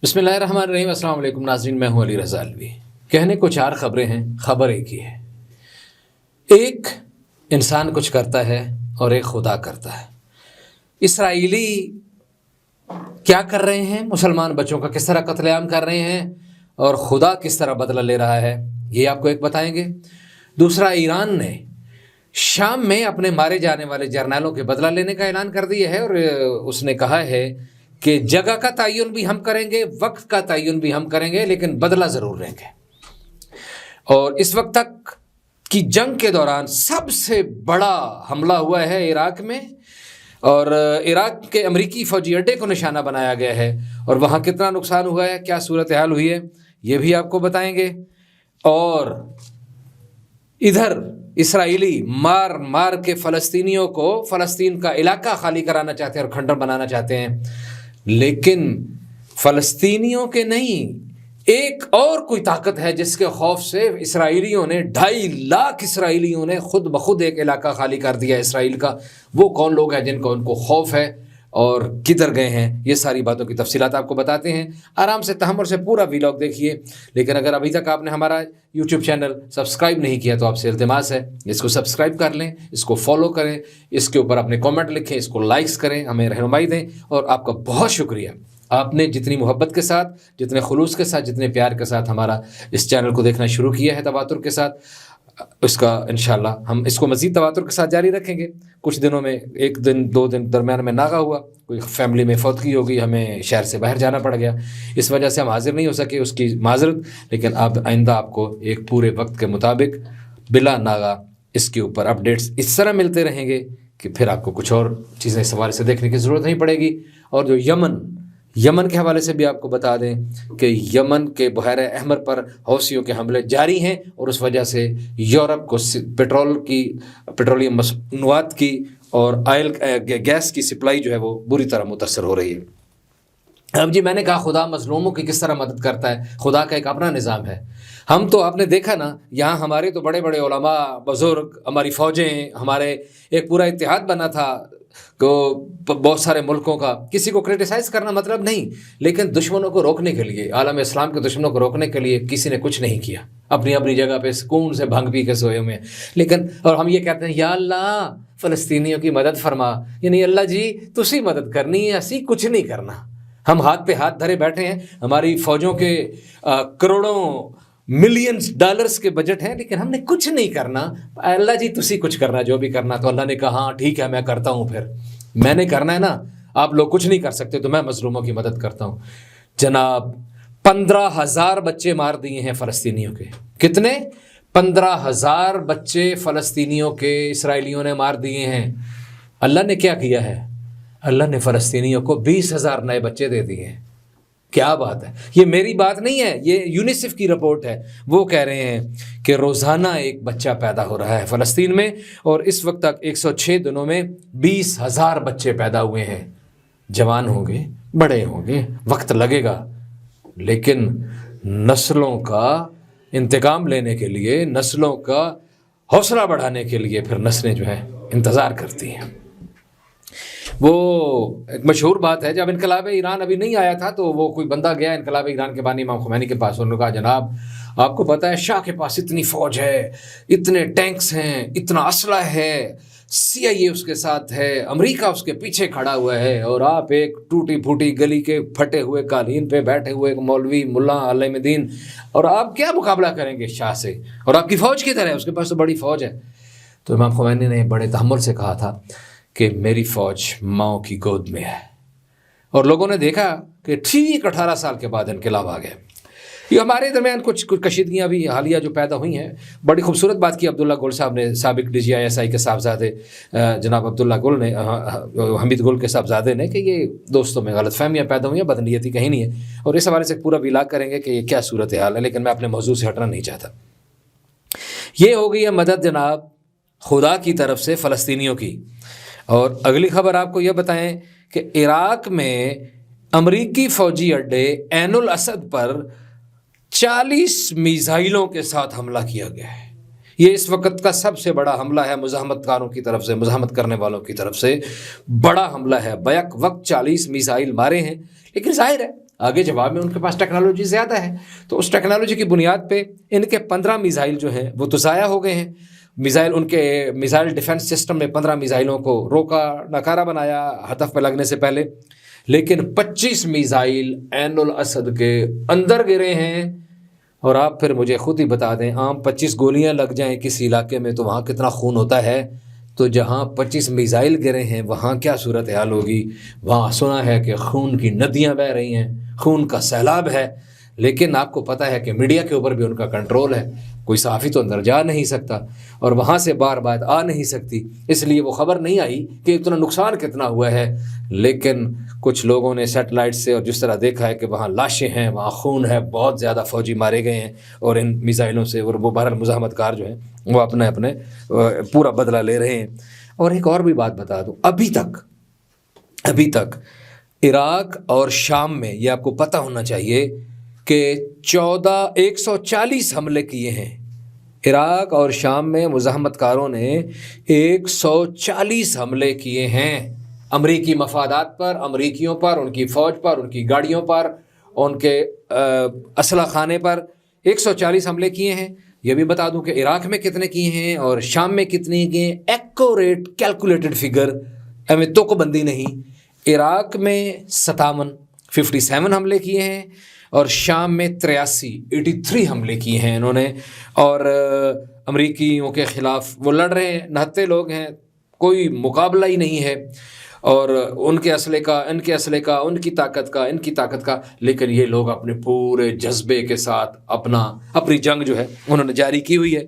بسم اللہ الرحمن الرحیم۔ السلام علیکم ناظرین، میں ہوں علی رضا الوی۔ کہنے کو چار خبریں ہیں، خبر ایک ہی ہے۔ ایک انسان کچھ کرتا ہے اور ایک خدا کرتا ہے۔ اسرائیلی کیا کر رہے ہیں، مسلمان بچوں کا کس طرح قتل عام کر رہے ہیں، اور خدا کس طرح بدلہ لے رہا ہے، یہ آپ کو ایک بتائیں گے۔ دوسرا، ایران نے شام میں اپنے مارے جانے والے جرنیلوں کے بدلہ لینے کا اعلان کر دیا ہے، اور اس نے کہا ہے کہ جگہ کا تعین بھی ہم کریں گے، وقت کا تعین بھی ہم کریں گے، لیکن بدلہ ضرور لیں گے۔ اور اس وقت تک کی جنگ کے دوران سب سے بڑا حملہ ہوا ہے عراق میں، اور عراق کے امریکی فوجی اڈے کو نشانہ بنایا گیا ہے، اور وہاں کتنا نقصان ہوا ہے، کیا صورتحال ہوئی ہے، یہ بھی آپ کو بتائیں گے۔ اور ادھر اسرائیلی مار مار کے فلسطینیوں کو فلسطین کا علاقہ خالی کرانا چاہتے ہیں اور کھنڈر بنانا چاہتے ہیں، لیکن فلسطینیوں کے نہیں، ایک اور کوئی طاقت ہے جس کے خوف سے اسرائیلیوں نے 2.5 لاکھ اسرائیلیوں نے خود بخود ایک علاقہ خالی کر دیا اسرائیل کا۔ وہ کون لوگ ہیں جن کو ان کو خوف ہے اور کدھر گئے ہیں، یہ ساری باتوں کی تفصیلات آپ کو بتاتے ہیں۔ آرام سے تحمل سے پورا ویلاگ دیکھیے، لیکن اگر ابھی تک آپ نے ہمارا یوٹیوب چینل سبسکرائب نہیں کیا تو آپ سے التماس ہے اس کو سبسکرائب کر لیں، اس کو فالو کریں، اس کے اوپر اپنے کامنٹ لکھیں، اس کو لائکس کریں، ہمیں رہنمائی دیں، اور آپ کا بہت شکریہ۔ آپ نے جتنی محبت کے ساتھ، جتنے خلوص کے ساتھ، جتنے پیار کے ساتھ ہمارا اس چینل کو دیکھنا شروع کیا ہے تواتر کے ساتھ، اس کا انشاءاللہ ہم اس کو مزید تواتر کے ساتھ جاری رکھیں گے۔ کچھ دنوں میں 1 دن 2 دن درمیان میں ناغہ ہوا، کوئی فیملی میں فوتگی ہو گئی، ہمیں شہر سے باہر جانا پڑ گیا، اس وجہ سے ہم حاضر نہیں ہو سکے، اس کی معذرت۔ لیکن اب آئندہ آپ کو ایک پورے وقت کے مطابق بلا ناغہ اس کے اوپر اپڈیٹس اس طرح ملتے رہیں گے کہ پھر آپ کو کچھ اور چیزیں اس حوالے سے دیکھنے کی ضرورت نہیں پڑے گی۔ اور جو یمن کے حوالے سے بھی آپ کو بتا دیں کہ یمن کے بحیرہ احمر پر حوثیوں کے حملے جاری ہیں، اور اس وجہ سے یورپ کو پیٹرولیم مصنوعات کی اور آئل گیس کی سپلائی جو ہے وہ بری طرح متاثر ہو رہی ہے۔ اب جی، میں نے کہا خدا مظلوموں کی کس طرح مدد کرتا ہے، خدا کا ایک اپنا نظام ہے۔ ہم تو آپ نے دیکھا نا، یہاں ہمارے تو بڑے بڑے علماء، بزرگ، ہماری فوجیں، ہمارے ایک پورا اتحاد بنا تھا کہ بہت سارے ملکوں کا، کسی کو کرٹیسائز کرنا مطلب نہیں، لیکن دشمنوں کو روکنے کے لیے، عالم اسلام کے دشمنوں کو روکنے کے لیے کسی نے کچھ نہیں کیا، اپنی اپنی جگہ پہ سکون سے بھنگ پی کے سوئے ہوئے ہیں۔ لیکن اور ہم یہ کہتے ہیں یا اللہ فلسطینیوں کی مدد فرما، یعنی اللہ جی تسی مدد کرنی ہے، اسی کچھ نہیں کرنا۔ ہم ہاتھ پہ ہاتھ دھرے بیٹھے ہیں، ہماری فوجوں کے کروڑوں ملینز ڈالرز کے بجٹ ہیں، لیکن ہم نے کچھ نہیں کرنا۔ اللہ جی تسی کچھ کرنا، جو بھی کرنا۔ تو اللہ نے کہا ہاں ٹھیک ہے، میں کرتا ہوں، پھر میں نے کرنا ہے نا، آپ لوگ کچھ نہیں کر سکتے تو میں مظلوموں کی مدد کرتا ہوں۔ جناب 15,000 بچے مار دیے ہیں فلسطینیوں کے۔ کتنے؟ 15,000 بچے فلسطینیوں کے اسرائیلیوں نے مار دیے ہیں۔ اللہ نے کیا کیا ہے؟ اللہ نے فلسطینیوں کو 20,000 نئے بچے دے دیے ہیں۔ کیا بات ہے! یہ میری بات نہیں ہے، یہ یونیسیف کی رپورٹ ہے۔ وہ کہہ رہے ہیں کہ روزانہ ایک بچہ پیدا ہو رہا ہے فلسطین میں، اور اس وقت تک 106 دنوں میں 20,000 بچے پیدا ہوئے ہیں۔ جوان ہوں گے، بڑے ہوں گے، وقت لگے گا، لیکن نسلوں کا انتقام لینے کے لیے، نسلوں کا حوصلہ بڑھانے کے لیے پھر نسلیں جو ہیں انتظار کرتی ہیں۔ وہ ایک مشہور بات ہے، جب انقلاب ایران ابھی نہیں آیا تھا تو وہ کوئی بندہ گیا انقلاب ایران کے بانی امام خمینی کے پاس، انہوں نے کہا جناب آپ کو پتہ ہے شاہ کے پاس اتنی فوج ہے، اتنے ٹینکس ہیں، اتنا اسلحہ ہے، CIA اس کے ساتھ ہے، امریکہ اس کے پیچھے کھڑا ہوا ہے، اور آپ ایک ٹوٹی پھوٹی گلی کے پھٹے ہوئے قالین پہ بیٹھے ہوئے ایک مولوی ملا عالم دین، اور آپ کیا مقابلہ کریں گے شاہ سے، اور آپ کی فوج کدھر ہے، اس کے پاس تو بڑی فوج ہے۔ تو امام خمینی نے بڑے تحمل سے کہا تھا کہ میری فوج ماؤں کی گود میں ہے، اور لوگوں نے دیکھا کہ ٹھیک 18 سال کے بعد انقلاب آ گیا۔ یہ ہمارے درمیان کچھ کشیدگیاں بھی حالیہ جو پیدا ہوئی ہیں۔ بڑی خوبصورت بات کی عبداللہ گل صاحب نے، سابق DGI کے صاحبزادے جناب عبداللہ گل نے، حمید گل کے صاحبزادے نے، کہ یہ دوستوں میں غلط فہمیاں پیدا ہوئی ہیں، بدنیتی کہیں نہیں ہے، اور اس حوالے سے پورا ویلاگ کریں گے کہ یہ کیا صورتحال ہے، لیکن میں اپنے موضوع سے ہٹنا نہیں چاہتا۔ یہ ہو گئی ہے مدد جناب خدا کی طرف سے فلسطینیوں کی۔ اور اگلی خبر آپ کو یہ بتائیں کہ عراق میں امریکی فوجی اڈے عین الاسد پر 40 میزائلوں کے ساتھ حملہ کیا گیا ہے۔ یہ اس وقت کا سب سے بڑا حملہ ہے مزاحمت کاروں کی طرف سے، مزاحمت کرنے والوں کی طرف سے بڑا حملہ ہے۔ بیک وقت 40 میزائل مارے ہیں، لیکن ظاہر ہے آگے جواب میں ان کے پاس ٹیکنالوجی زیادہ ہے، تو اس ٹیکنالوجی کی بنیاد پہ ان کے 15 میزائل جو ہیں وہ تو ضائع ہو گئے ہیں۔ میزائل، ان کے میزائل ڈیفنس سسٹم میں 15 میزائلوں کو روکا، ناکارہ بنایا ہدف پہ لگنے سے پہلے، لیکن 25 میزائل عین الاسد کے اندر گرے ہیں۔ اور آپ پھر مجھے خود ہی بتا دیں، عام 25 گولیاں لگ جائیں کسی علاقے میں تو وہاں کتنا خون ہوتا ہے، تو جہاں 25 میزائل گرے ہیں وہاں کیا صورتحال ہوگی؟ وہاں سنا ہے کہ خون کی ندیاں بہہ رہی ہیں، خون کا سیلاب ہے، لیکن آپ کو پتہ ہے کہ میڈیا کے اوپر بھی ان کا کنٹرول ہے، کوئی صحافی تو اندر جا نہیں سکتا اور وہاں سے بار بات آ نہیں سکتی، اس لیے وہ خبر نہیں آئی کہ اتنا نقصان کتنا ہوا ہے۔ لیکن کچھ لوگوں نے سیٹلائٹ سے اور جس طرح دیکھا ہے کہ وہاں لاشیں ہیں، وہاں خون ہے، بہت زیادہ فوجی مارے گئے ہیں اور ان میزائلوں سے، اور وہ بہرحال مزاحمت کار جو ہیں وہ اپنے پورا بدلہ لے رہے ہیں۔ اور ایک اور بھی بات بتا دوں، ابھی تک عراق اور شام میں، یہ آپ کو پتہ ہونا چاہیے کہ 140 حملے کیے ہیں۔ عراق اور شام میں مزاحمت کاروں نے 140 حملے کیے ہیں، امریکی مفادات پر، امریکیوں پر، ان کی فوج پر، ان کی گاڑیوں پر، ان کے اسلحہ خانے پر 140 حملے کیے ہیں۔ یہ بھی بتا دوں کہ عراق میں کتنے کیے ہیں اور شام میں کتنے کیے ہیں، ایکوریٹ کیلکولیٹڈ فگر، ہمیں تو کو بندی نہیں۔ عراق میں 57 حملے کیے ہیں اور شام میں 83 حملے کیے ہیں انہوں نے، اور امریکیوں کے خلاف وہ لڑ رہے ہیں، نہتے لوگ ہیں، کوئی مقابلہ ہی نہیں ہے، اور ان کے اسلحے کا، ان کی طاقت کا، لیکن یہ لوگ اپنے پورے جذبے کے ساتھ اپنی جنگ جو ہے انہوں نے جاری کی ہوئی ہے۔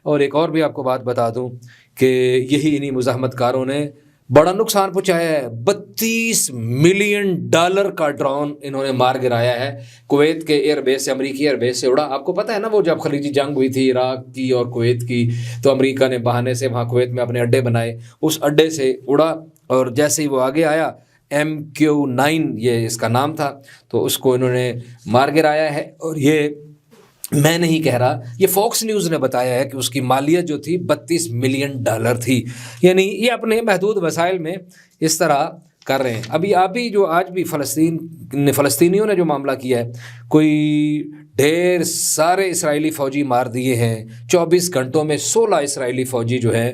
اور ایک اور بھی آپ کو بات بتا دوں کہ یہی انہی مزاحمت کاروں نے بڑا نقصان پہنچایا ہے، $32 ملین کا ڈرون انہوں نے مار گرایا ہے، کویت کے ایئر بیس سے، امریکی ایئر بیس سے اڑا۔ آپ کو پتہ ہے نا، وہ جب خلیجی جنگ ہوئی تھی عراق کی اور کویت کی، تو امریکہ نے بہانے سے وہاں کویت میں اپنے اڈے بنائے، اس اڈے سے اڑا، اور جیسے ہی وہ آگے آیا MQ-9 یہ اس کا نام تھا، تو اس کو انہوں نے مار گرایا ہے۔ اور یہ میں نہیں کہہ رہا، یہ فوکس نیوز نے بتایا ہے کہ اس کی مالیت جو تھی $32 ملین تھی۔ یعنی یہ اپنے محدود وسائل میں اس طرح کر رہے ہیں۔ ابھی جو آج بھی فلسطینیوں نے جو معاملہ کیا ہے، کوئی ڈھیر سارے اسرائیلی فوجی مار دیے ہیں، 24 گھنٹوں میں 16 اسرائیلی فوجی جو ہے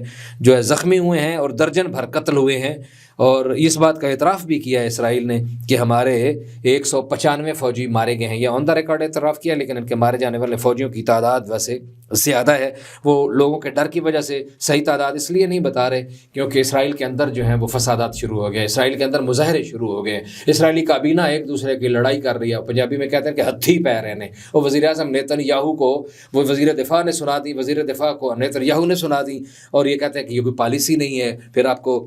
زخمی ہوئے ہیں اور درجن بھر قتل ہوئے ہیں۔ اور اس بات کا اعتراف بھی کیا ہے اسرائیل نے کہ ہمارے 195 فوجی مارے گئے ہیں، یہ آن دا ریکارڈ اعتراف کیا، لیکن ان کے مارے جانے والے فوجیوں کی تعداد ویسے زیادہ ہے۔ وہ لوگوں کے ڈر کی وجہ سے صحیح تعداد اس لیے نہیں بتا رہے کیونکہ اسرائیل کے اندر جو ہیں وہ فسادات شروع ہو گئے، اسرائیل کے اندر مظاہرے شروع ہو گئے، اسرائیلی کابینہ ایک دوسرے کی لڑائی کر رہی ہے، پنجابی میں کہتے ہیں کہ ہتھی پہ رہے ہیں۔ وہ وزیر اعظم نیتن یاہو کو وہ وزیر دفاع نے سنا دی، وزیر دفاع کو نیتن یاہو نے سنا دی، اور یہ کہتے ہیں کہ یہ کوئی پالیسی نہیں ہے۔ پھر آپ کو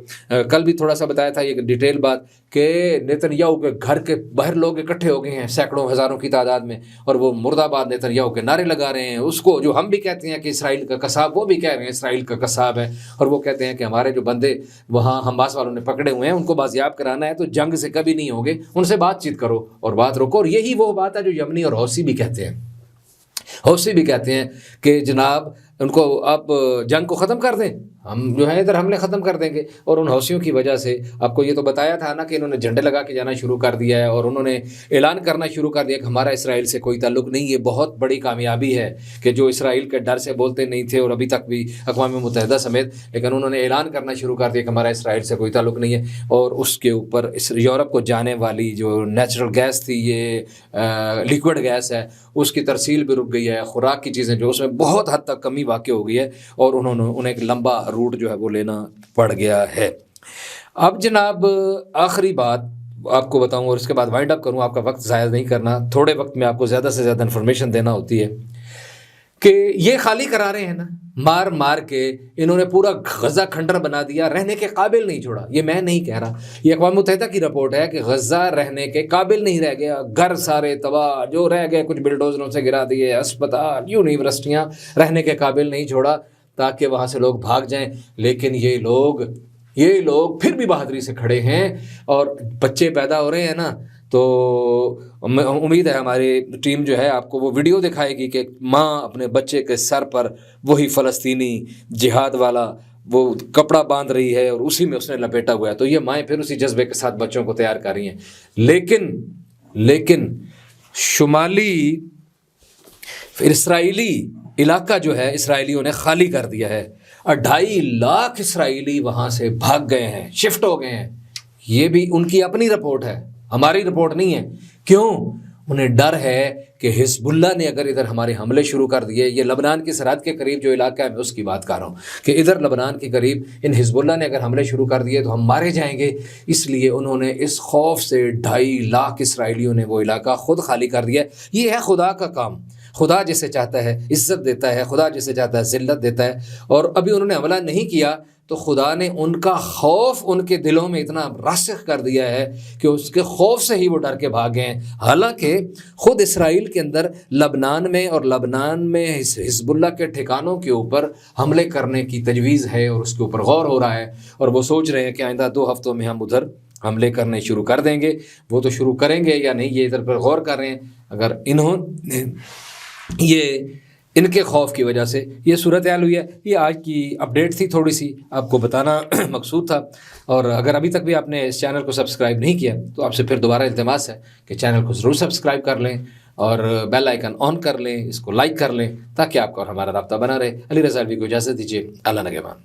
کل بھی تھوڑا سا بتایا تھا یہ ڈیٹیل بات کہ نیتن یاہو کے گھر کے باہر لوگ اکٹھے ہو گئے ہیں سینکڑوں ہزاروں کی تعداد میں، اور وہ مرد آباد نیتن یاہو کے نعرے لگا رہے ہیں، اس کو جو ہم بھی کہتے ہیں کہ اسرائیل کا قصاب، وہ بھی کہہ رہے ہیں اسرائیل کا قصاب ہے، اور وہ کہتے ہیں کہ ہمارے جو بندے وہاں حماس والوں نے پکڑے ہوئے ہیں ان کو بازیاب کرانا ہے، تو جنگ سے کبھی نہیں ہوگے، ان سے بات چیت کرو اور بات روکو۔ اور یہی وہ بات ہے جو یمنی اور حوثی بھی کہتے ہیں، کہ جناب ان کو آپ جنگ کو ختم کر دیں، ہم جو ہیں ادھر حملے ختم کر دیں گے۔ اور ان حوثیوں کی وجہ سے آپ کو یہ تو بتایا تھا نا کہ انہوں نے جھنڈے لگا کے جانا شروع کر دیا ہے، اور انہوں نے اعلان کرنا شروع کر دیا کہ ہمارا اسرائیل سے کوئی تعلق نہیں۔ یہ بہت بڑی کامیابی ہے کہ جو اسرائیل کے ڈر سے بولتے نہیں تھے اور ابھی تک بھی اقوام متحدہ سمیت، لیکن انہوں نے اعلان کرنا شروع کر دیا کہ ہمارا اسرائیل سے کوئی تعلق نہیں ہے۔ اور اس کے اوپر یورپ کو جانے والی جو نیچرل گیس تھی، یہ لیکوڈ گیس ہے، اس کی ترسیل بھی رک گئی ہے، خوراک کی چیزیں جو اس میں بہت حد تک کمی واقع ہو گئی ہے، اور انہیں ایک لمبا روٹ جو ہے وہ لینا پڑ گیا ہے۔ اب جناب آخری بات آپ کو بتاؤں اور اس کے بعد وائنڈ اپ کروں، آپ کا وقت ضائع نہیں کرنا، تھوڑے وقت میں آپ کو زیادہ سے زیادہ انفارمیشن دینا ہوتی ہے، کہ یہ خالی کرا رہے ہیں نا، مار مار کے انہوں نے پورا غزہ کھنڈر بنا دیا، رہنے کے قابل نہیں چھوڑا۔ یہ میں نہیں کہہ رہا، یہ اقوام متحدہ کی رپورٹ ہے کہ غزہ رہنے کے قابل نہیں رہ گیا، گھر سارے تباہ، جو رہ گئے کچھ بلڈوزروں سے گرا دیے، اسپتال، یونیورسٹیاں، رہنے کے قابل نہیں چھوڑا تاکہ وہاں سے لوگ بھاگ جائیں۔ لیکن یہ لوگ پھر بھی بہادری سے کھڑے ہیں، اور بچے پیدا ہو رہے ہیں نا، تو امید ہے ہماری ٹیم جو ہے آپ کو وہ ویڈیو دکھائے گی کہ ماں اپنے بچے کے سر پر وہی فلسطینی جہاد والا وہ کپڑا باندھ رہی ہے اور اسی میں اس نے لپیٹا ہوا ہے، تو یہ مائیں پھر اسی جذبے کے ساتھ بچوں کو تیار کر رہی ہیں۔ لیکن لیکن شمالی اسرائیلی علاقہ جو ہے اسرائیلیوں نے خالی کر دیا ہے، 2.5 لاکھ اسرائیلی وہاں سے بھاگ گئے ہیں، شفٹ ہو گئے ہیں۔ یہ بھی ان کی اپنی رپورٹ ہے، ہماری رپورٹ نہیں ہے۔ کیوں؟ انہیں ڈر ہے کہ حزب اللہ نے اگر ادھر ہمارے حملے شروع کر دیے، یہ لبنان کی سرحد کے قریب جو علاقہ ہے میں اس کی بات کر رہا ہوں کہ ادھر لبنان کے قریب ان حزب اللہ نے اگر حملے شروع کر دیے تو ہم مارے جائیں گے، اس لیے انہوں نے اس خوف سے 2.5 لاکھ اسرائیلیوں نے وہ علاقہ خود خالی کر دیا۔ یہ ہے خدا کا کام۔ خدا جسے چاہتا ہے عزت دیتا ہے، خدا جسے چاہتا ہے ذلت دیتا ہے۔ اور ابھی انہوں نے حملہ نہیں کیا تو خدا نے ان کا خوف ان کے دلوں میں اتنا راسخ کر دیا ہے کہ اس کے خوف سے ہی وہ ڈر کے بھاگے ہیں۔ حالانکہ خود اسرائیل کے اندر لبنان میں حزب اللہ کے ٹھکانوں کے اوپر حملے کرنے کی تجویز ہے اور اس کے اوپر غور ہو رہا ہے، اور وہ سوچ رہے ہیں کہ آئندہ 2 ہفتوں میں ہم ادھر حملے کرنے شروع کر دیں گے۔ وہ تو شروع کریں گے یا نہیں یہ ادھر پر غور کر رہے ہیں۔ اگر انہوں یہ ان کے خوف کی وجہ سے یہ صورتحال ہوئی ہے۔ یہ آج کی اپڈیٹ تھی، تھوڑی سی آپ کو بتانا مقصود تھا۔ اور اگر ابھی تک بھی آپ نے اس چینل کو سبسکرائب نہیں کیا تو آپ سے پھر دوبارہ التماس ہے کہ چینل کو ضرور سبسکرائب کر لیں اور بیل آئیکن آن کر لیں، اس کو لائک کر لیں تاکہ آپ کا اور ہمارا رابطہ بنا رہے۔ علی رضا الوی کو اجازت دیجیے، اللہ نگہبان۔